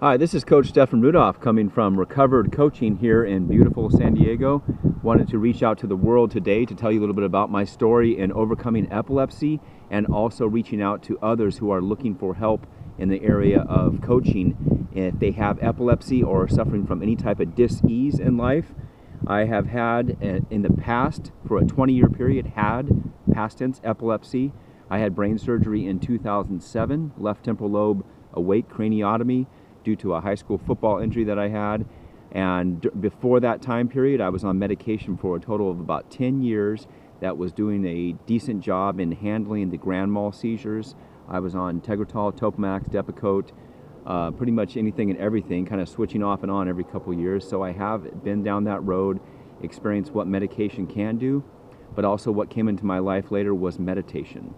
Hi, this is Coach Stefan Rudolph coming from Recovered Coaching here in beautiful San Diego. Wanted to reach out to the world today to tell you a little bit about my story in overcoming epilepsy and also reaching out to others who are looking for help in the area of coaching if they have epilepsy or are suffering from any type of dis-ease in life. I have had in the past, for a 20-year period, had past tense epilepsy. I had brain surgery in 2007, left temporal lobe awake craniotomy, due to a high school football injury that I had. And before that time period, I was on medication for a total of about 10 years that was doing a decent job in handling the grand mal seizures. I was on Tegretol, Topamax, Depakote, pretty much anything and everything, kind of switching off and on every couple years. So I have been down that road, experienced what medication can do, but also what came into my life later was meditation.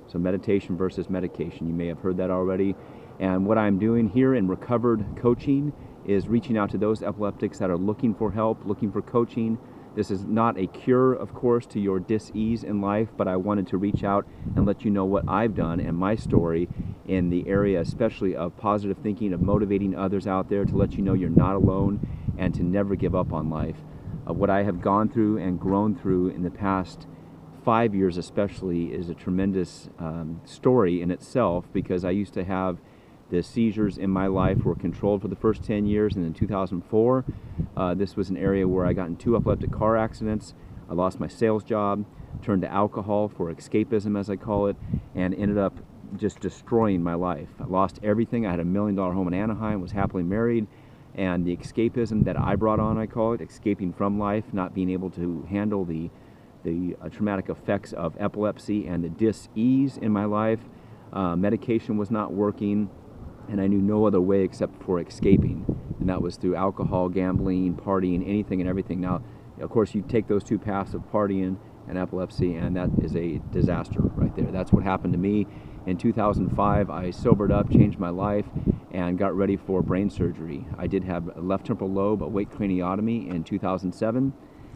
So meditation versus medication. You may have heard that already. And what I'm doing here in Recovered Coaching is reaching out to those epileptics that are looking for help, looking for coaching. This is not a cure, of course, to your dis-ease in life, but I wanted to reach out and let you know what I've done and my story in the area, especially of positive thinking, of motivating others out there, to let you know you're not alone and to never give up on life. What I have gone through and grown through in the past 5 years especially is a tremendous story in itself, because I used to have the seizures in my life were controlled for the first 10 years, and in 2004, this was an area where I got in 2 epileptic car accidents. I lost my sales job, turned to alcohol for escapism, as I call it, and ended up just destroying my life. I lost everything. I had a $1 million home in Anaheim, was happily married, and the escapism that I brought on, I call it, escaping from life, not being able to handle the traumatic effects of epilepsy and the dis-ease in my life. Medication was not working, and I knew no other way except for escaping, and that was through alcohol, gambling, partying, anything and everything. Now, of course, you take those 2 paths of partying and epilepsy, and that is a disaster right there. That's what happened to me. In 2005, I sobered up, changed my life, and got ready for brain surgery. I did have a left temporal lobe awake craniotomy in 2007,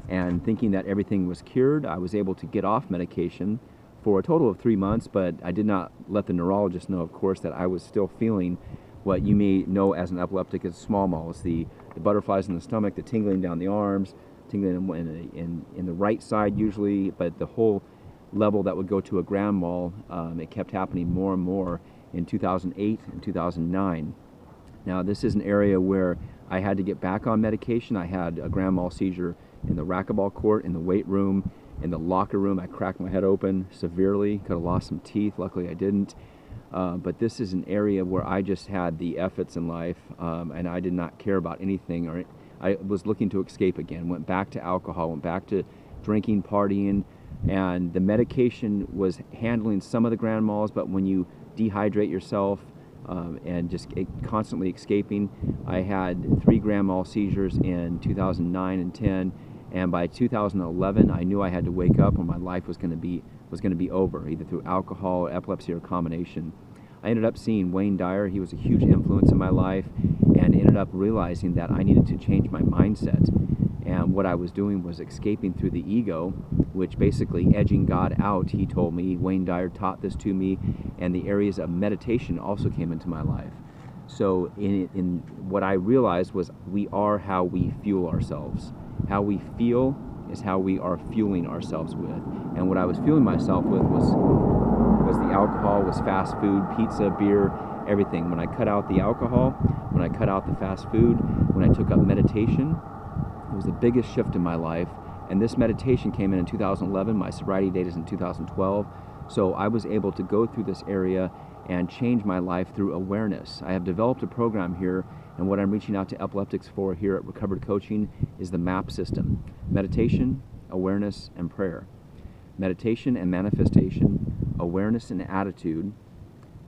and thinking that everything was cured, I was able to get off medication for a total of 3 months, but I did not let the neurologist know, of course, that I was still feeling what you may know as an epileptic as small mal. It's the butterflies in the stomach, the tingling down the arms, tingling in the right side usually, but the whole level that would go to a grand mal, it kept happening more and more in 2008 and 2009. Now, this is an area where I had to get back on medication. I had a grand mal seizure in the racquetball court, in the weight room, in the locker room. I cracked my head open severely, could have lost some teeth. Luckily I didn't. But this is an area where I just had the efforts in life, and I did not care about anything, or I was looking to escape again. Went back to alcohol, went back to drinking, partying, and the medication was handling some of the grand mals, but when you dehydrate yourself and just constantly escaping, I had 3 grand mal seizures in 2009 and 10. And by 2011, I knew I had to wake up, or my life was going to be over, either through alcohol, epilepsy, or a combination. I ended up seeing Wayne Dyer. He was a huge influence in my life, and ended up realizing that I needed to change my mindset. And what I was doing was escaping through the ego, which basically edging God out. He told me, Wayne Dyer taught this to me, and the areas of meditation also came into my life. So in what I realized was we are how we fuel ourselves. How we feel is how we are fueling ourselves with. And what I was fueling myself with was the alcohol, was fast food, pizza, beer, everything. When I cut out the alcohol, when I cut out the fast food, when I took up meditation, it was the biggest shift in my life. And this meditation came in 2011. My sobriety date is in 2012. So I was able to go through this area and change my life through awareness. I have developed a program here, and what I'm reaching out to epileptics for here at Recovered Coaching is the MAP system: meditation, awareness, and prayer. Meditation and manifestation, awareness and attitude,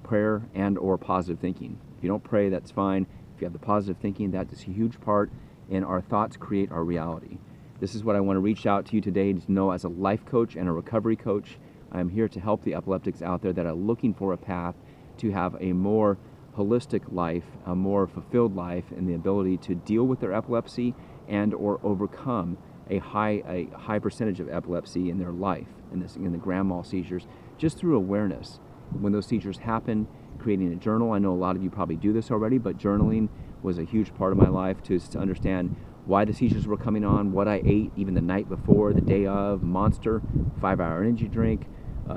prayer and or positive thinking. If you don't pray, that's fine. If you have the positive thinking, that is a huge part in our thoughts create our reality. This is what I want to reach out to you today to know as a life coach and a recovery coach. I'm here to help the epileptics out there that are looking for a path to have a more holistic life, a more fulfilled life, and the ability to deal with their epilepsy and or overcome a high percentage of epilepsy in their life, in the grand mal seizures, just through awareness. When those seizures happen, creating a journal. I know a lot of you probably do this already, but journaling was a huge part of my life to understand why the seizures were coming on, what I ate even the night before, the day of, Monster, 5-hour energy drink,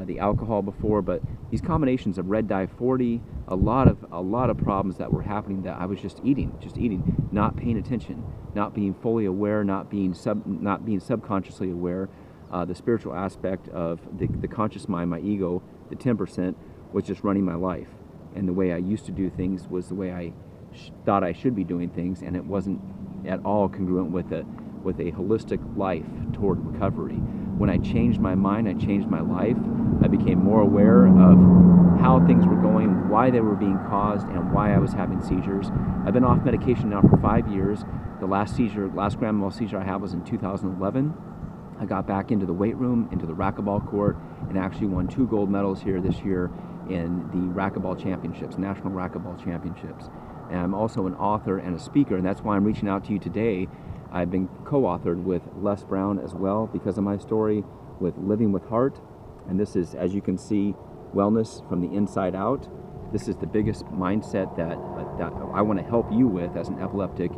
the alcohol before. But these combinations of red dye 40, a lot of problems that were happening that I was just eating, not paying attention, not being fully aware, not being subconsciously aware. The spiritual aspect of the conscious mind, my ego, the 10%, was just running my life. And the way I used to do things was the way I thought I should be doing things, and it wasn't at all congruent with a holistic life toward recovery. When I changed my mind, I changed my life. I became more aware of how things were going, why they were being caused, and why I was having seizures. I've been off medication now for 5 years. The last grand mal seizure I had was in 2011. I got back into the weight room, into the racquetball court, and actually won 2 gold medals here this year in the racquetball championships, national racquetball championships. And I'm also an author and a speaker, and that's why I'm reaching out to you today. I've been co-authored with Les Brown as well because of my story with Living with Heart. And this is, as you can see, wellness from the inside out. This is the biggest mindset that I want to help you with as an epileptic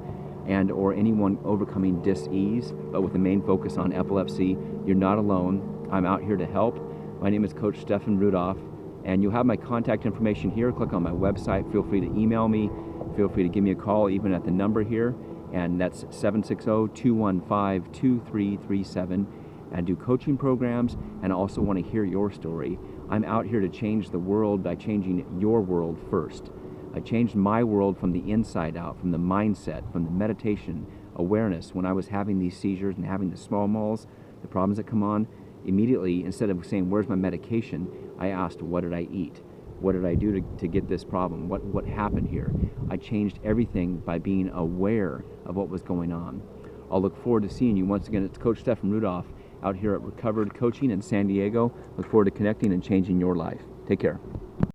and or anyone overcoming dis-ease, but with the main focus on epilepsy. You're not alone. I'm out here to help. My name is Coach Stefan Rudolph, and you'll have my contact information here. Click on my website. Feel free to email me. Feel free to give me a call even at the number here, and that's 760-215-2337. I do coaching programs and also want to hear your story. I'm out here to change the world by changing your world first. I changed my world from the inside out, from the mindset, from the meditation, awareness. When I was having these seizures and having the small moles, the problems that come on, immediately, instead of saying, where's my medication, I asked, what did I eat? What did I do to get this problem? What happened here? I changed everything by being aware of what was going on. I'll look forward to seeing you once again. It's Coach Stefan Rudolph out here at Recovered Coaching in San Diego. Look forward to connecting and changing your life. Take care.